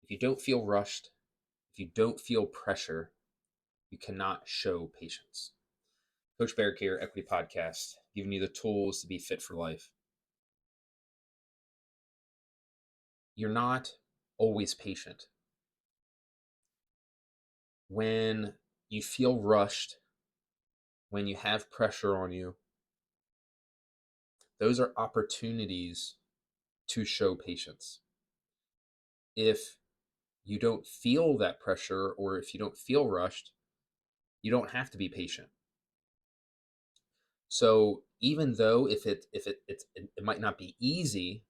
If you don't feel rushed, if you don't feel pressure, you cannot show patience. Coach Berek here, Equity Podcast, giving you the tools to be fit for life. You're not always patient. When you feel rushed, when you have pressure on you, those are opportunities to show patience. If you don't feel that pressure or if you don't feel rushed, you don't have to be patient. So even though it might not be easy,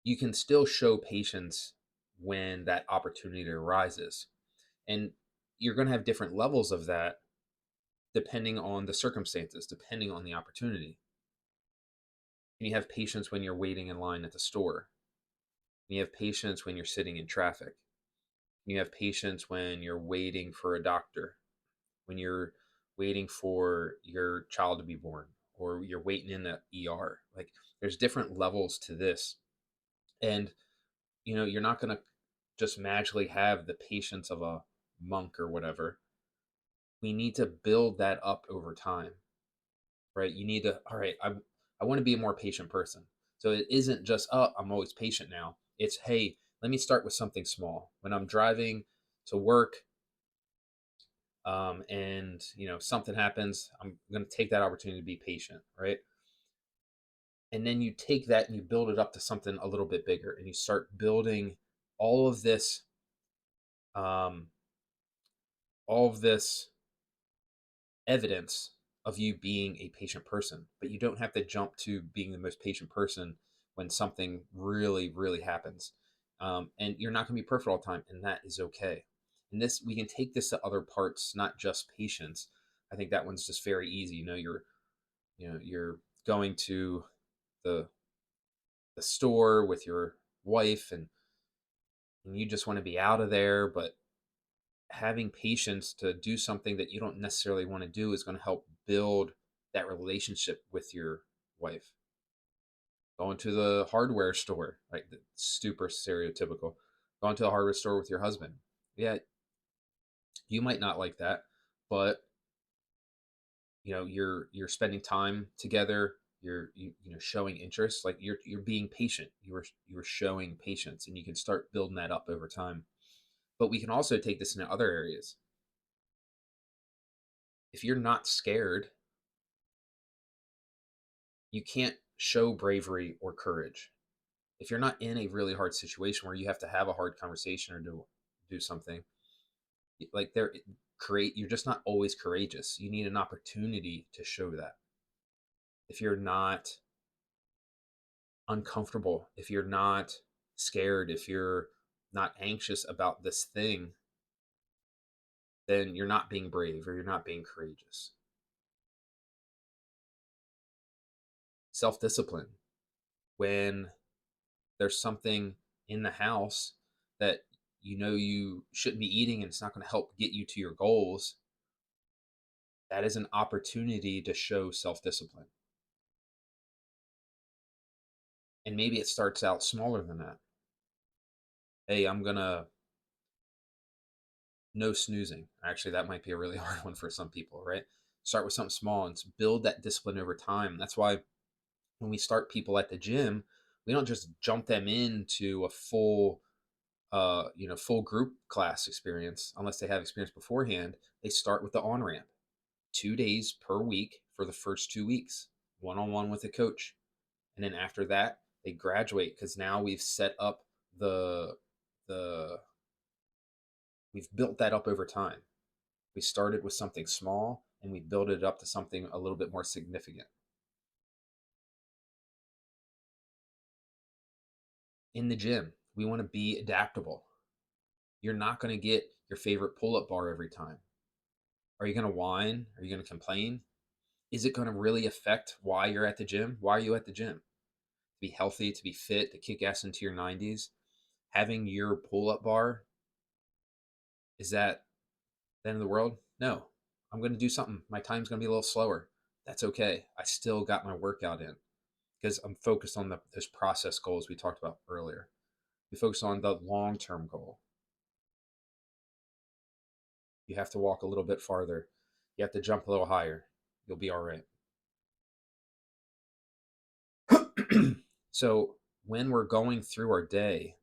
you can still show patience when that opportunity arises. And you're going to have different levels of that depending on the circumstances, depending on the opportunity. And you have patience when you're waiting in line at the store. You have patience when you're sitting in traffic. You have patience when you're waiting for a doctor, when you're waiting for your child to be born, or you're waiting in the ER. Like there's different levels to this. And you're not going to just magically have the patience of a monk or whatever. We need to build that up over time, right? You need to, all right, I want to be a more patient person. So it isn't just, oh, I'm always patient now. It's, hey, let me start with something small. When I'm driving to work, and something happens, I'm going to take that opportunity to be patient, right? And then you take that and you build it up to something a little bit bigger, and you start building all of this, um, all of this evidence of you being a patient person. But you don't have to jump to being the most patient person when something really, really happens. And you're not going to be perfect all the time, and that is okay. And this, we can take this to other parts, not just patience. I think that one's just very easy. You're going to the the store with your wife, and you just want to be out of there, but having patience to do something that you don't necessarily want to do is going to help build that relationship with your wife. Going to the hardware store, like super stereotypical. Going to the hardware store with your husband. Yeah, you might not like that, but you're spending time together. You're showing interest, like you're being patient. You're showing patience, and you can start building that up over time. But we can also take this into other areas. If you're not scared, you can't show bravery or courage. If you're not in a really hard situation where you have to have a hard conversation or do something, like you're just not always courageous. You need an opportunity to show that. If you're not uncomfortable, if you're not scared, if you're not anxious about this thing, then you're not being brave or you're not being courageous. Self-discipline. When there's something in the house that you shouldn't be eating and it's not going to help get you to your goals, that is an opportunity to show self-discipline. And maybe it starts out smaller than that. Hey, I'm going to no snoozing. Actually, that might be a really hard one for some people, right? Start with something small and build that discipline over time. That's why when we start people at the gym, we don't just jump them into a full group class experience unless they have experience beforehand. They start with the on ramp, 2 days per week for the first 2 weeks, one on one with a coach. And then after that, they graduate because now we've set up the we've built that up over time. We started with something small and we built it up to something a little bit more significant. In the gym, we want to be adaptable. You're not going to get your favorite pull up bar every time. Are you going to whine? Are you going to complain? Is it going to really affect why you're at the gym? Why are you at the gym? To be healthy, to be fit, to kick ass into your 90s? Having your pull up bar, is that the end of the world? No. I'm going to do something. My time's going to be a little slower. That's okay. I still got my workout in because I'm focused on those process goals we talked about earlier. We focus on the long term goal. You have to walk a little bit farther. You have to jump a little higher. You'll be all right. So, when we're going through our day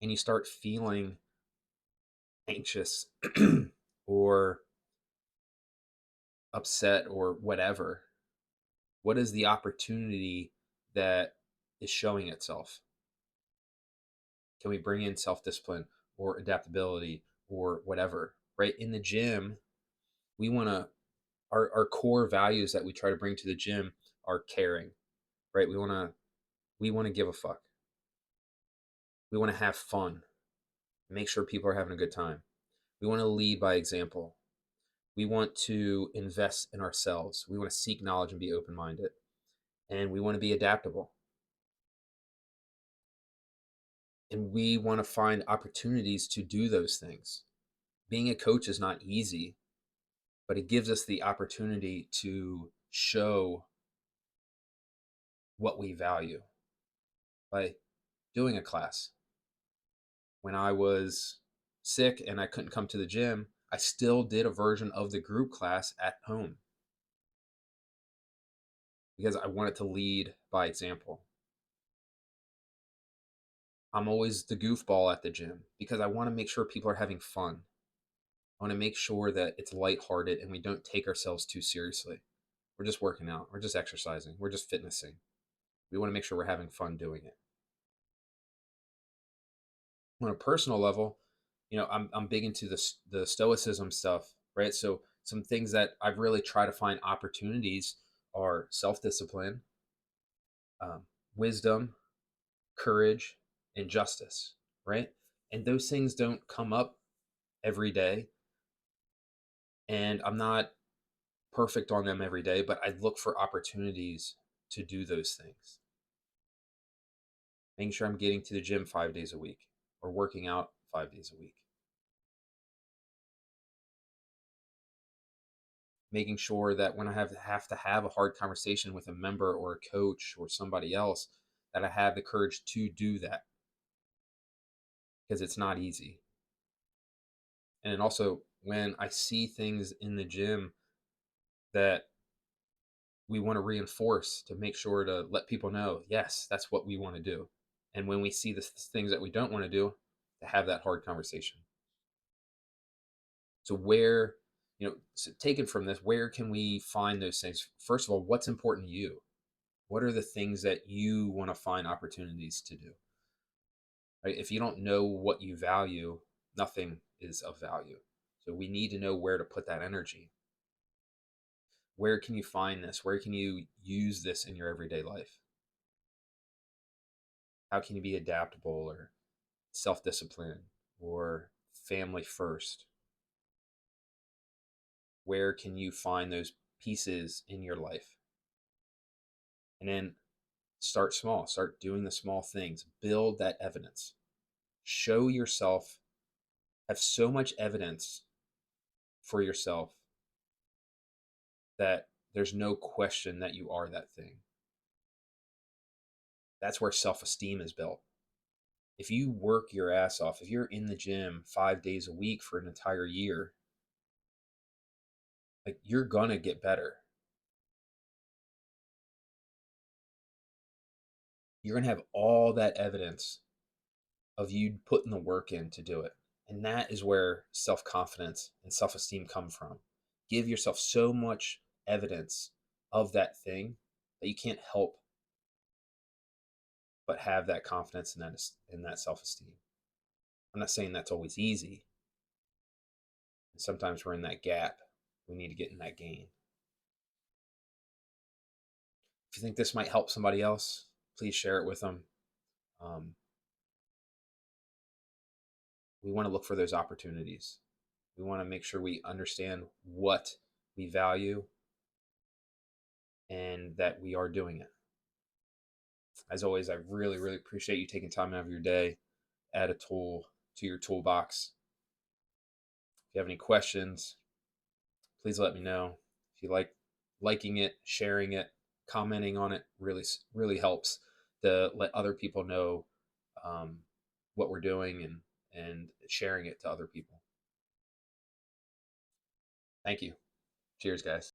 and you start feeling anxious or upset or whatever, what is the opportunity that is showing itself? Can we bring in self discipline or adaptability or whatever? Right? In the gym, we want to, our core values that we try to bring to the gym are caring, right? We want to give a fuck. We want to have fun, make sure people are having a good time. We want to lead by example. We want to invest in ourselves. We want to seek knowledge and be open minded. And we want to be adaptable. And we want to find opportunities to do those things. Being a coach is not easy, but it gives us the opportunity to show what we value by doing a class. When I was sick and I couldn't come to the gym, I still did a version of the group class at home because I wanted to lead by example. I'm always the goofball at the gym because I want to make sure people are having fun. I want to make sure that it's lighthearted and we don't take ourselves too seriously. We're just working out, we're just exercising, we're just fitnessing. We want to make sure we're having fun doing it. On a personal level, I'm big into the stoicism stuff, right? So some things that I've really tried to find opportunities are self-discipline, um, wisdom, courage, and justice, right? And those things don't come up every day, and I'm not perfect on them every day, but I look for opportunities to do those things. Making sure I'm getting to the gym 5 days a week or working out 5 days a week. Making sure that when I have to have a hard conversation with a member or a coach or somebody else, that I have the courage to do that because it's not easy. And then also when I see things in the gym that we want to reinforce to make sure to let people know, yes, that's what we want to do. And when we see the things that we don't want to do, to have that hard conversation. So where, so taken from this, where can we find those things? First of all, what's important to you? What are the things that you want to find opportunities to do? Right? If you don't know what you value, nothing is of value. So we need to know where to put that energy. Where can you find this? Where can you use this in your everyday life? How can you be adaptable or self discipline or family first? Where can you find those pieces in your life? And then start small, start doing the small things, build that evidence, show yourself, have so much evidence for yourself that there's no question that you are that thing. That's where self esteem is built. If you work your ass off, if you're in the gym 5 days a week for an entire year, like you're gonna get better. You're gonna have all that evidence of you putting the work in to do it. And that is where self confidence and self esteem come from. Give yourself so much evidence of that thing that you can't help but have that confidence and that self esteem. I'm not saying that's always easy. Sometimes we're in that gap. We need to get in that gain. If you think this might help somebody else, please share it with them. Um, we want to look for those opportunities. We want to make sure we understand what we value and that we are doing it. As always, I really, really appreciate you taking time out of your day, add a tool to your toolbox. If you have any questions, please let me know. If you like liking it, sharing it, commenting on it, really, really helps to let other people know um, what we're doing and sharing it to other people. Thank you. Cheers, guys.